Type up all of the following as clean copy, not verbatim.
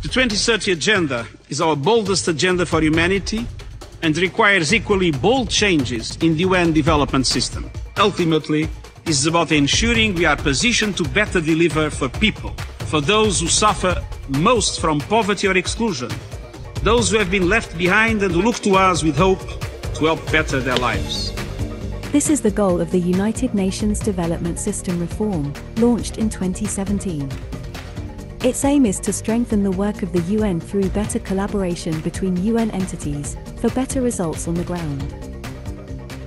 The 2030 Agenda is our boldest agenda for humanity and requires equally bold changes in the UN development system. Ultimately, this is about ensuring we are positioned to better deliver for people, for those who suffer most from poverty or exclusion, those who have been left behind and who look to us with hope to help better their lives. This is the goal of the United Nations Development System reform, launched in 2017. Its aim is to strengthen the work of the UN through better collaboration between UN entities, for better results on the ground.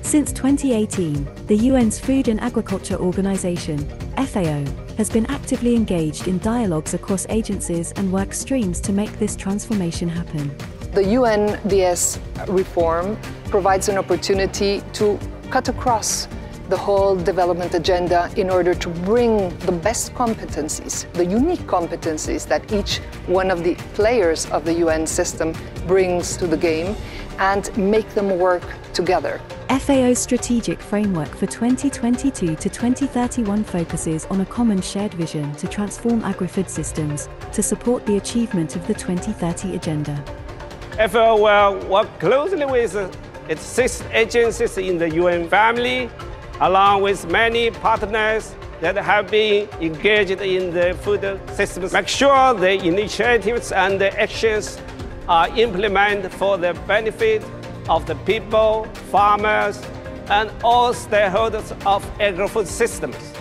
Since 2018, the UN's Food and Agriculture Organization, FAO, has been actively engaged in dialogues across agencies and work streams to make this transformation happen. The UNDS reform provides an opportunity to cut across the whole development agenda in order to bring the best competencies, the unique competencies that each one of the players of the UN system brings to the game, and make them work together. FAO's strategic framework for 2022 to 2031 focuses on a common shared vision to transform agri-food systems to support the achievement of the 2030 Agenda. FAO will work closely with its 6 agencies in the UN family, along with many partners that have been engaged in the food systems. Make sure the initiatives and the actions are implemented for the benefit of the people, farmers, and all stakeholders of agri-food systems.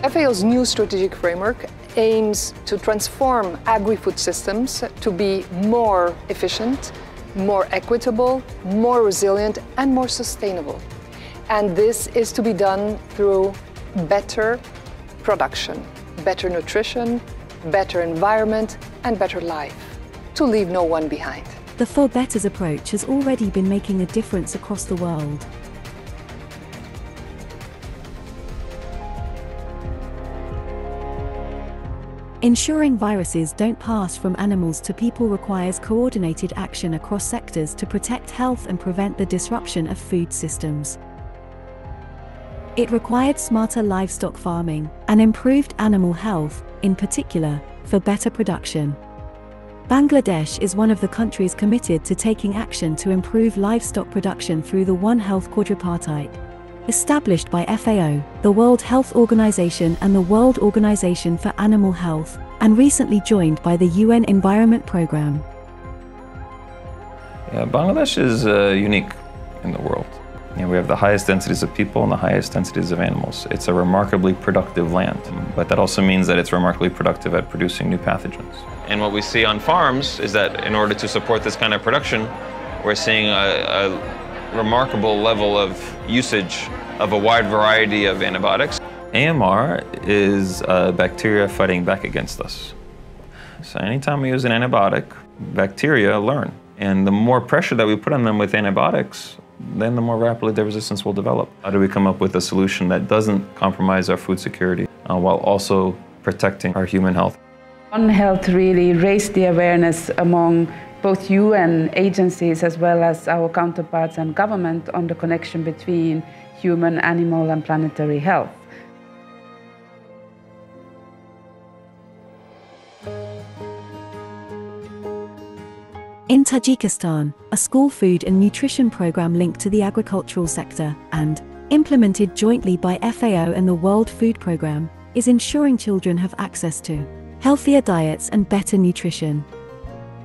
FAO's new strategic framework aims to transform agri-food systems to be more efficient, more equitable, more resilient, and more sustainable. And this is to be done through better production, better nutrition, better environment, and better life, to leave no one behind. The For Betters approach has already been making a difference across the world. Ensuring viruses don't pass from animals to people requires coordinated action across sectors to protect health and prevent the disruption of food systems. It required smarter livestock farming and improved animal health, in particular, for better production. Bangladesh is one of the countries committed to taking action to improve livestock production through the One Health quadripartite, established by FAO, the World Health Organization and the World Organization for Animal Health, and recently joined by the UN Environment Programme. Yeah, Bangladesh is unique in the world. We have the highest densities of people and the highest densities of animals. It's a remarkably productive land, but that also means that it's remarkably productive at producing new pathogens. And what we see on farms is that in order to support this kind of production, we're seeing a remarkable level of usage of a wide variety of antibiotics. AMR is bacteria fighting back against us. So anytime we use an antibiotic, bacteria learn. And the more pressure that we put on them with antibiotics, then the more rapidly their resistance will develop. How do we come up with a solution that doesn't compromise our food security while also protecting our human health? One Health really raised the awareness among both UN agencies as well as our counterparts and government on the connection between human, animal, and planetary health. In Tajikistan, a school food and nutrition program linked to the agricultural sector and implemented jointly by FAO and the World Food Programme is ensuring children have access to healthier diets and better nutrition.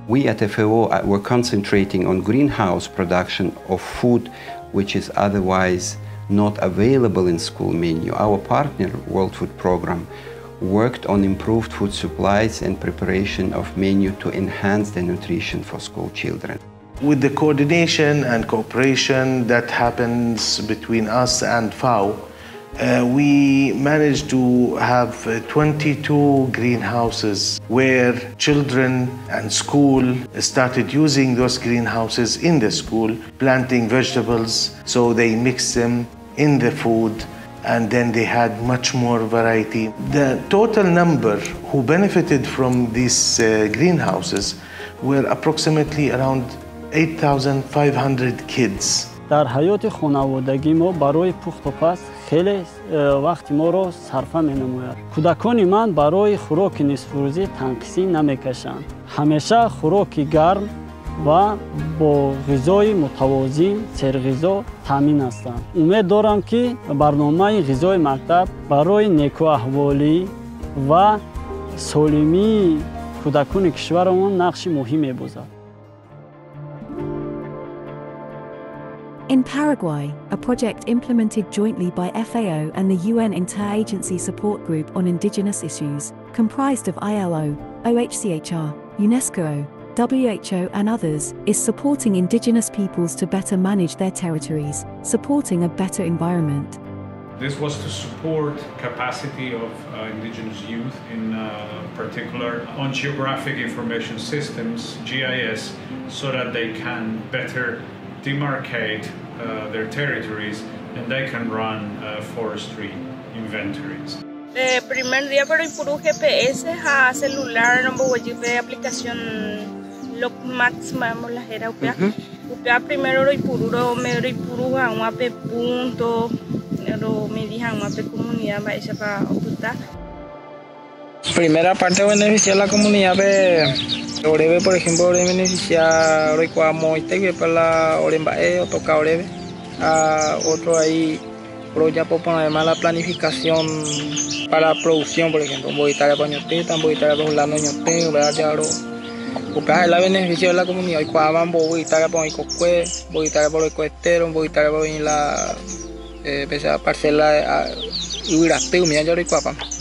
We at FAO were concentrating on greenhouse production of food which is otherwise not available in school menu. Our partner, World Food Programme, worked on improved food supplies and preparation of menu to enhance the nutrition for school children. With the coordination and cooperation that happens between us and FAO, we managed to have 22 greenhouses where children and school started using those greenhouses in the school, planting vegetables, so they mix them in the food, and then they had much more variety. The total number who benefited from these greenhouses were approximately around 8,500 kids. در حیات خانوادگی ما برای پخت و پز خیلی وقت ما رو صرفه می‌نماید. کودکان من برای خوراک نصف روزی تنقیسی نمی‌کشند. ҳамеша хӯроки гарм ва бо ғизои мутавозин серғизо таъмин ҳастанд. умед дорам ки барномаи ғизои мактаб барои некуаҳволӣ ва солимии кӯдакони кишварамон нақши муҳим мебозад. In Paraguay, a project implemented jointly by FAO and the UN Interagency Support Group on Indigenous Issues, comprised of ILO, OHCHR, UNESCO, WHO and others, is supporting indigenous peoples to better manage their territories, supporting a better environment. This was to support capacity of indigenous youth, in particular on geographic information systems, GIS, so that they can better demarcate their territories and they can run forestry inventories. El primer día por el puro GPS a celular no voy a ver aplicación lo máximo la era upea primero el puro me el puro a un app punto pero me dijan una comunidad vais para ocultar. Primera parte beneficia a la comunidad Oreve, por ejemplo, Oreve beneficia a Moite, que para la Orembae o toca Oreve. Otro ahí, pero ya por poner más la planificación para la producción, por ejemplo, voy a estar a Pañote, voy a estar a Pañote, voy a estar a la beneficio de la comunidad. Y cuando voy a estar a Pañote, voy a estar a Pañote, voy a estar a la parcela y voy a estar a Pañote.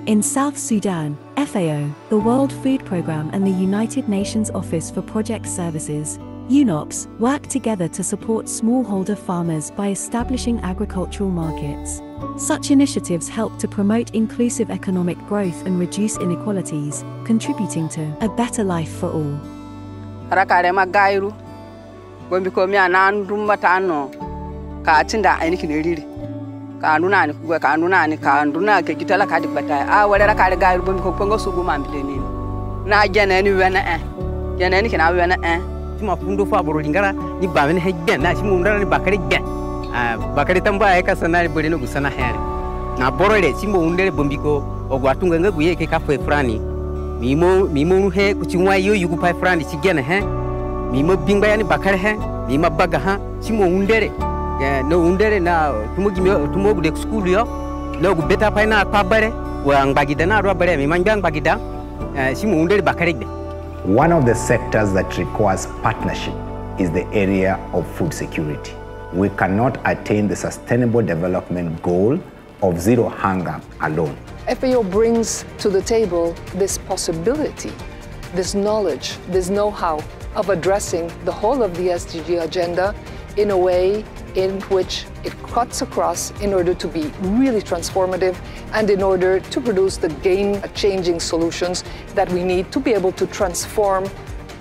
In South Sudan, FAO, the World Food Programme and the United Nations Office for Project Services, UNOPS, work together to support smallholder farmers by establishing agricultural markets. Such initiatives help to promote inclusive economic growth and reduce inequalities, contributing to a better life for all. Kanuna ke kitala kadi bata wala ra kadi gairu bombi ko pongo sugu mambileni na janani wena janani kina wena tuma fundo fa boro lingara ni bamene heggen na shi mundara ni bakari gen bakari tamba ay kasana bore no gusana here na borole simbo undere bombi ko ogwatunga ngaguye ke kafe frani mimo he kuchimwa yo yugu pai frani sigena he mimo bingba yani bakari he mima baga ha simo undere no undere na tumo de school yo no go beta paina pabare wa ngagida na ro bare mi manjang bagida simo undere bakari. One of the sectors that requires partnership is the area of food security. We cannot attain the sustainable development goal of zero hunger alone. FAO brings to the table this possibility, this knowledge, this know-how of addressing the whole of the SDG agenda in a way in which it cuts across in order to be really transformative and in order to produce the game-changing solutions that we need to be able to transform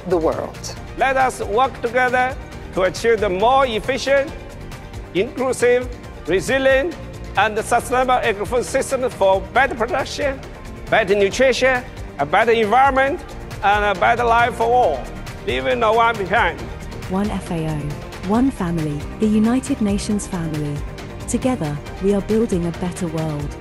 the world. Let us work together to achieve the more efficient, inclusive, resilient, and sustainable agri-food system for better production, better nutrition, a better environment, and a better life for all, leaving no one behind. One FAO, one family, the United Nations family. Together, we are building a better world.